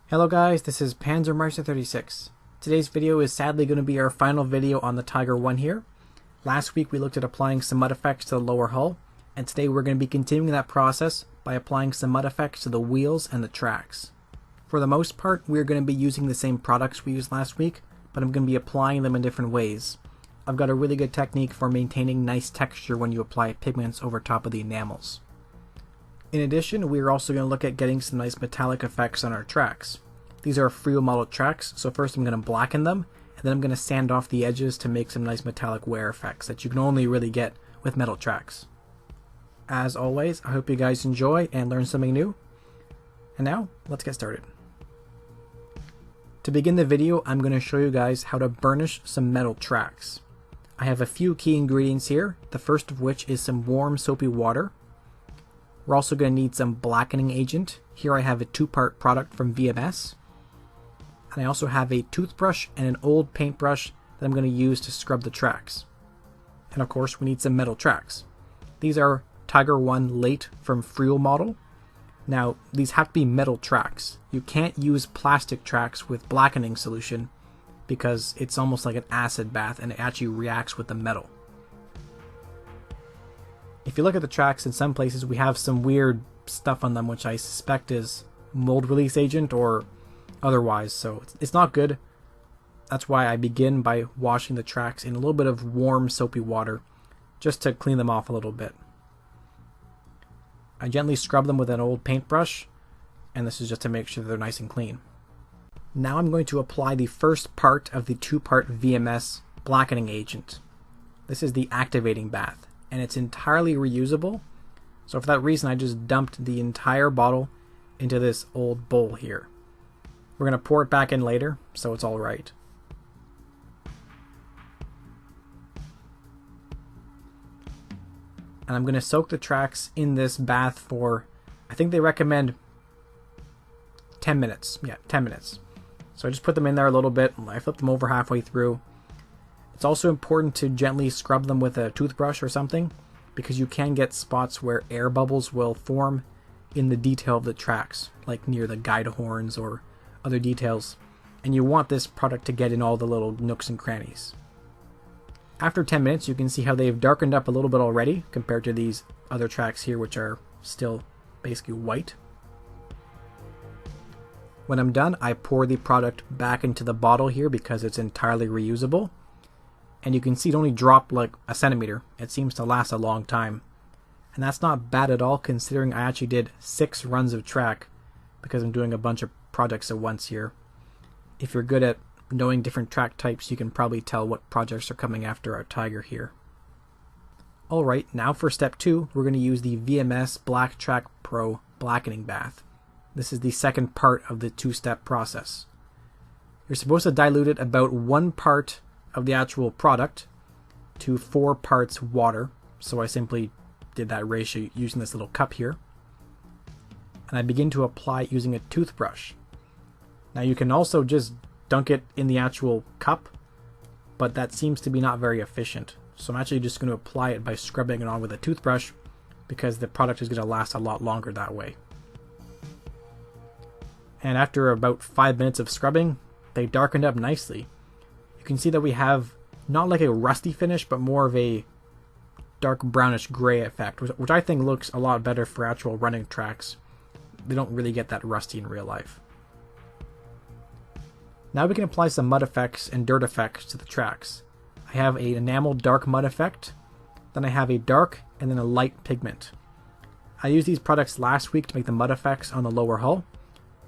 Hello guys, this is Panzermeister36. Today's video is sadly going to be our final video on the Tiger 1 here. Last week we looked at applying some mud effects to the lower hull, and today we're going to be continuing that process by applying some mud effects to the wheels and the tracks. For the most part, we're going to be using the same products we used last week, but I'm going to be applying them in different ways. I've got a really good technique for maintaining nice texture when you apply pigments over top of the enamels. In addition, we're also going to look at getting some nice metallic effects on our tracks. These are Frio model tracks, so first I'm going to blacken them, and then I'm going to sand off the edges to make some nice metallic wear effects that you can only really get with metal tracks. As always, I hope you guys enjoy and learn something new. And now, let's get started. To begin the video, I'm going to show you guys how to burnish some metal tracks. I have a few key ingredients here, the first of which is some warm soapy water. We're also going to need some blackening agent. Here I have a two-part product from VMS. And I also have a toothbrush and an old paintbrush that I'm going to use to scrub the tracks. And of course we need some metal tracks. These are Tiger 1 Late from Frio model. Now these have to be metal tracks. You can't use plastic tracks with blackening solution because it's almost like an acid bath and it actually reacts with the metal. If you look at the tracks, in some places we have some weird stuff on them which I suspect is mold release agent or otherwise, so it's not good. That's why I begin by washing the tracks in a little bit of warm soapy water just to clean them off a little bit. I gently scrub them with an old paintbrush, and this is just to make sure they're nice and clean. Now I'm going to apply the first part of the two-part VMS blackening agent. This is the activating bath, and it's entirely reusable, so for that reason I just dumped the entire bottle into this old bowl here. We're going to pour it back in later, so it's all right. And I'm going to soak the tracks in this bath for, I think they recommend 10 minutes. Yeah, 10 minutes. So I just put them in there a little bit, I flip them over halfway through. It's also important to gently scrub them with a toothbrush or something, because you can get spots where air bubbles will form in the detail of the tracks, like near the guide horns or other details, and you want this product to get in all the little nooks and crannies. After 10 minutes, you can see how they've darkened up a little bit already compared to these other tracks here, which are still basically white. When I'm done, I pour the product back into the bottle here because it's entirely reusable. And you can see it only dropped like a centimeter. It seems to last a long time. And that's not bad at all, considering I actually did 6 runs of track because I'm doing a bunch of projects at once here. If you're good at knowing different track types, you can probably tell what projects are coming after our Tiger here. Alright, now for step 2, we're going to use the VMS Black Track Pro Blackening Bath. This is the second part of the 2-step process. You're supposed to dilute it about 1 part of the actual product to 4 parts water, so I simply did that ratio using this little cup here. And I begin to apply it using a toothbrush. Now you can also just dunk it in the actual cup, but that seems to be not very efficient. So I'm actually just going to apply it by scrubbing it on with a toothbrush because the product is going to last a lot longer that way. And after about 5 minutes of scrubbing, they darkened up nicely. You can see that we have not like a rusty finish, but more of a dark brownish gray effect, which I think looks a lot better for actual running tracks. They don't really get that rusty in real life. Now we can apply some mud effects and dirt effects to the tracks. I have an enamel dark mud effect, then I have a dark and then a light pigment. I used these products last week to make the mud effects on the lower hull,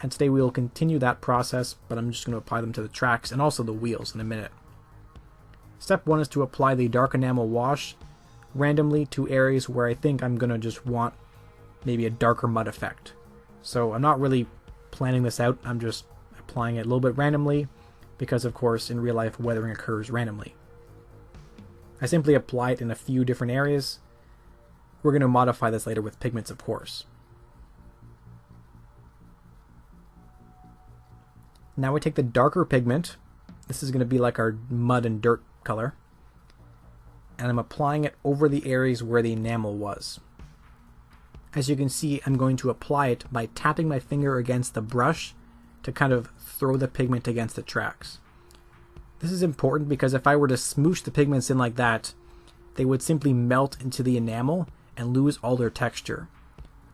and today we will continue that process, but I'm just going to apply them to the tracks and also the wheels in a minute. Step 1 is to apply the dark enamel wash randomly to areas where I think I'm going to just want maybe a darker mud effect. So I'm not really planning this out, I'm just applying it a little bit randomly because of course in real life weathering occurs randomly. I simply apply it in a few different areas. We're going to modify this later with pigments, of course. Now we take the darker pigment. This is going to be like our mud and dirt color. And I'm applying it over the areas where the enamel was. As you can see, I'm going to apply it by tapping my finger against the brush to kind of throw the pigment against the tracks. This is important because if I were to smoosh the pigments in like that, they would simply melt into the enamel and lose all their texture.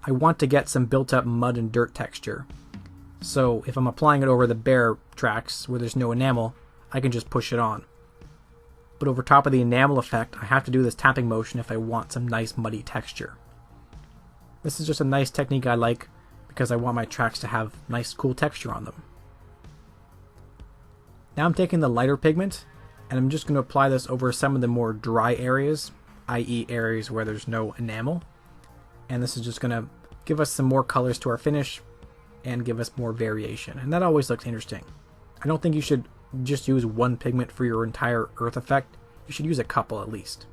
I want to get some built up mud and dirt texture. So if I'm applying it over the bare tracks where there's no enamel, I can just push it on. But over top of the enamel effect, I have to do this tapping motion if I want some nice muddy texture. This is just a nice technique I like because I want my tracks to have nice cool texture on them. Now I'm taking the lighter pigment and I'm just going to apply this over some of the more dry areas, i.e. areas where there's no enamel. And this is just going to give us some more colors to our finish and give us more variation. And that always looks interesting. I don't think you should just use one pigment for your entire earth effect. You should use a couple at least.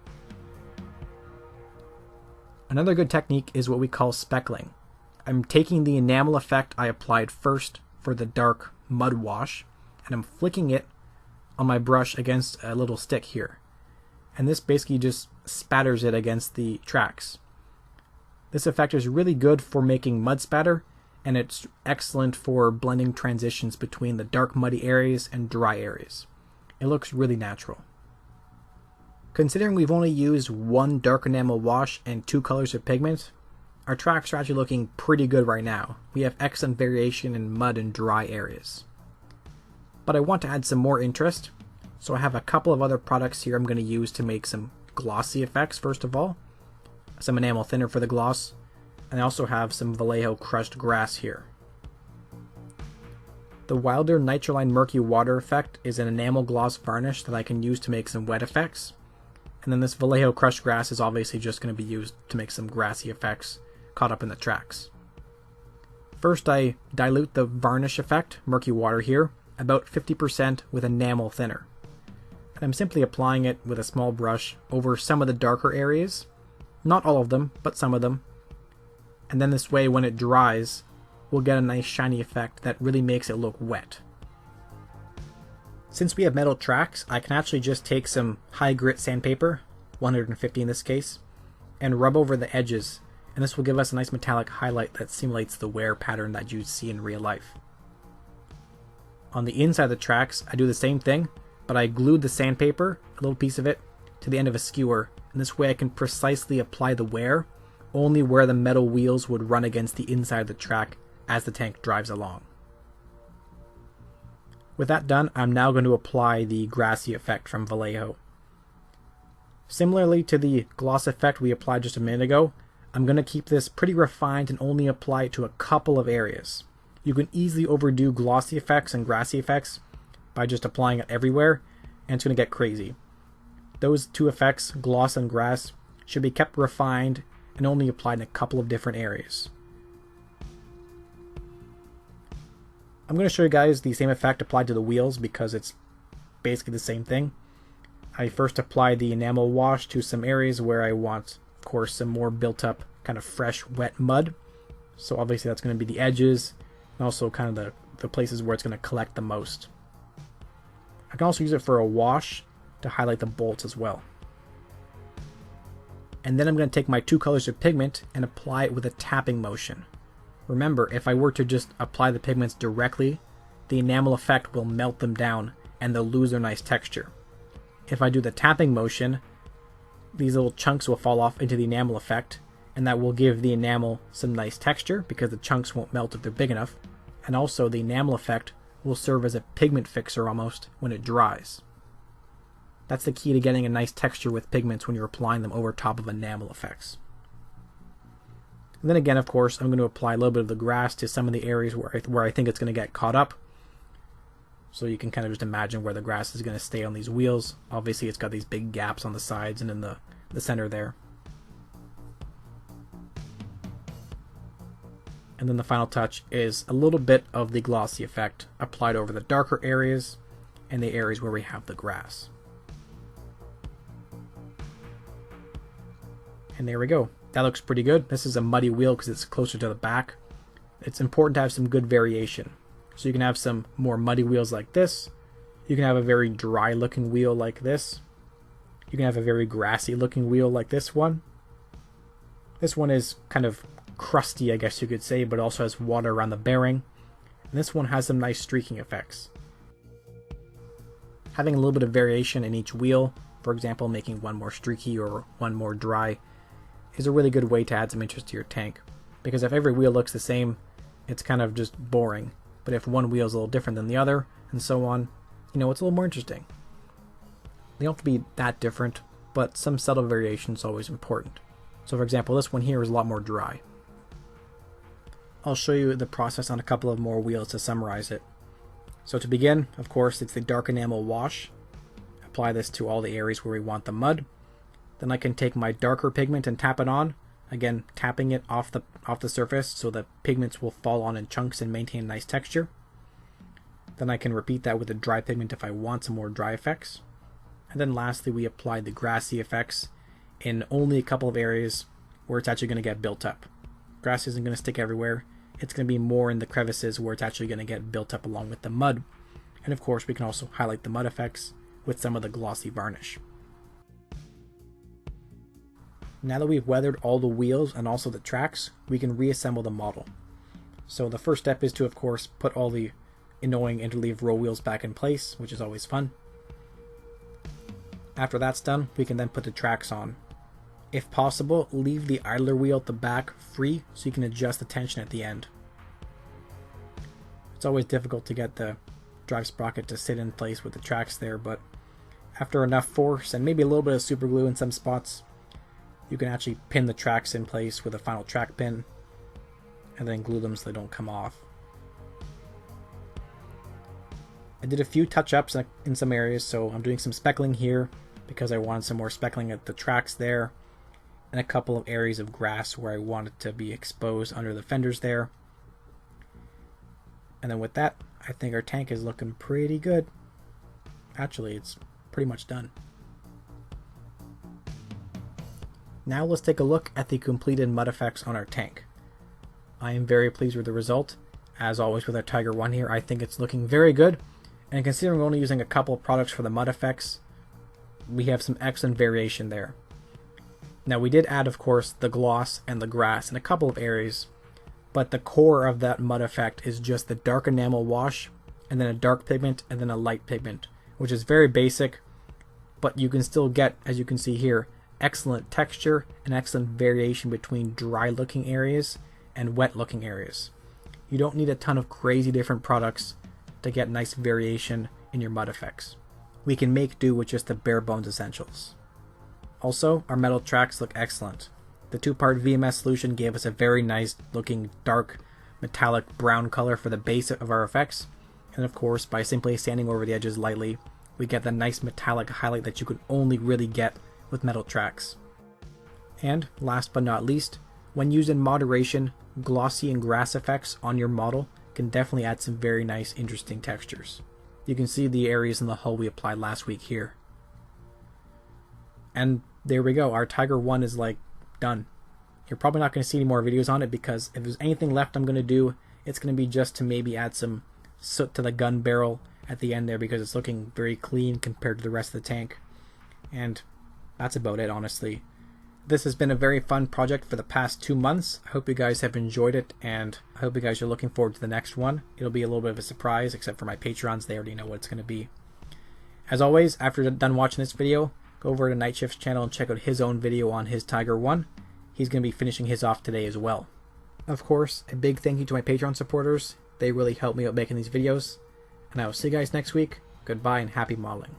Another good technique is what we call speckling. I'm taking the enamel effect I applied first for the dark mud wash, and I'm flicking it on my brush against a little stick here. And this basically just spatters it against the tracks. This effect is really good for making mud spatter, and it's excellent for blending transitions between the dark muddy areas and dry areas. It looks really natural. Considering we've only used one dark enamel wash and 2 colors of pigment, our tracks are actually looking pretty good right now. We have excellent variation in mud and dry areas. But I want to add some more interest, so I have a couple of other products here I'm going to use to make some glossy effects first of all. Some enamel thinner for the gloss, and I also have some Vallejo crushed grass here. The Wilder Nitroline Murky Water effect is an enamel gloss varnish that I can use to make some wet effects, and then this Vallejo crushed grass is obviously just going to be used to make some grassy effects caught up in the tracks. First I dilute the varnish effect, murky water here, about 50% with enamel thinner. And I'm simply applying it with a small brush over some of the darker areas, not all of them, but some of them. And then this way when it dries, we'll get a nice shiny effect that really makes it look wet. Since we have metal tracks, I can actually just take some high grit sandpaper, 150 in this case, and rub over the edges, and this will give us a nice metallic highlight that simulates the wear pattern that you see in real life. On the inside of the tracks, I do the same thing, but I glued the sandpaper, a little piece of it, to the end of a skewer, and this way I can precisely apply the wear only where the metal wheels would run against the inside of the track as the tank drives along. With that done, I'm now going to apply the grassy effect from Vallejo. Similarly to the gloss effect we applied just a minute ago, I'm going to keep this pretty refined and only apply it to a couple of areas. You can easily overdo glossy effects and grassy effects by just applying it everywhere, and it's going to get crazy. Those 2 effects, gloss and grass, should be kept refined and only applied in a couple of different areas. I'm going to show you guys the same effect applied to the wheels because it's basically the same thing. I first apply the enamel wash to some areas where I want, of course, some more built up kind of fresh wet mud. So obviously that's going to be the edges and also kind of the places where it's going to collect the most. I can also use it for a wash to highlight the bolts as well. And then I'm going to take my 2 colors of pigment and apply it with a tapping motion. Remember, if I were to just apply the pigments directly, the enamel effect will melt them down and they'll lose their nice texture. If I do the tapping motion, these little chunks will fall off into the enamel effect, and that will give the enamel some nice texture because the chunks won't melt if they're big enough, and also the enamel effect will serve as a pigment fixer almost when it dries. That's the key to getting a nice texture with pigments when you're applying them over top of enamel effects. And then again, of course, I'm going to apply a little bit of the grass to some of the areas where I think it's going to get caught up. So you can kind of just imagine where the grass is going to stay on these wheels. Obviously it's got these big gaps on the sides and in the center there. And then the final touch is a little bit of the glossy effect applied over the darker areas and the areas where we have the grass. And there we go. That looks pretty good. This is a muddy wheel because it's closer to the back. It's important to have some good variation. So you can have some more muddy wheels like this. You can have a very dry looking wheel like this. You can have a very grassy looking wheel like this one. This one is kind of crusty, I guess you could say, but also has water around the bearing. And this one has some nice streaking effects. Having a little bit of variation in each wheel, for example making one more streaky or one more dry, is a really good way to add some interest to your tank. Because if every wheel looks the same, it's kind of just boring. But if one wheel is a little different than the other, and so on, it's a little more interesting. They don't have to be that different, but some subtle variation is always important. So for example, this one here is a lot more dry. I'll show you the process on a couple of more wheels to summarize it. So to begin, of course, it's the dark enamel wash. Apply this to all the areas where we want the mud. Then I can take my darker pigment and tap it on. Again, tapping it off the surface so the pigments will fall on in chunks and maintain a nice texture. Then I can repeat that with the dry pigment if I want some more dry effects. And then lastly, we apply the grassy effects in only a couple of areas where it's actually going to get built up. Grass isn't going to stick everywhere. It's going to be more in the crevices where it's actually going to get built up along with the mud. And of course, we can also highlight the mud effects with some of the glossy varnish. Now that we've weathered all the wheels and also the tracks, we can reassemble the model. So the first step is to, of course, put all the annoying interleave roll wheels back in place, which is always fun. After that's done, we can then put the tracks on. If possible, leave the idler wheel at the back free so you can adjust the tension at the end. It's always difficult to get the drive sprocket to sit in place with the tracks there, but after enough force and maybe a little bit of super glue in some spots, you can actually pin the tracks in place with a final track pin and then glue them so they don't come off. I did a few touch-ups in some areas, so I'm doing some speckling here because I wanted some more speckling at the tracks there, and a couple of areas of grass where I wanted to be exposed under the fenders there. And then with that, I think our tank is looking pretty good. Actually, it's pretty much done. Now let's take a look at the completed mud effects on our tank. I am very pleased with the result. As always with our Tiger 1 here, I think it's looking very good. And considering we're only using a couple of products for the mud effects, we have some excellent variation there. Now we did add, of course, the gloss and the grass in a couple of areas, but the core of that mud effect is just the dark enamel wash, and then a dark pigment, and then a light pigment, which is very basic, but you can still get, as you can see here, excellent texture and excellent variation between dry looking areas and wet looking areas. You don't need a ton of crazy different products to get nice variation in your mud effects. We can make do with just the bare bones essentials. Also, our metal tracks look excellent. The two-part VMS solution gave us a very nice looking dark metallic brown color for the base of our effects, and of course by simply sanding over the edges lightly, we get the nice metallic highlight that you can only really get with metal tracks. And last but not least, when used in moderation, glossy and grass effects on your model can definitely add some very nice interesting textures. You can see the areas in the hull we applied last week here. And there we go, our Tiger 1 is done. You're probably not going to see any more videos on it because if there's anything left I'm going to do, it's going to be just to maybe add some soot to the gun barrel at the end there because it's looking very clean compared to the rest of the tank. And that's about it, honestly. This has been a very fun project for the past 2 months. I hope you guys have enjoyed it, and I hope you guys are looking forward to the next one. It'll be a little bit of a surprise, except for my Patrons, they already know what it's going to be. As always, after you're done watching this video, go over to Night Shift's channel and check out his own video on his Tiger 1. He's going to be finishing his off today as well. Of course, a big thank you to my Patreon supporters. They really help me out making these videos. And I will see you guys next week. Goodbye and happy modeling.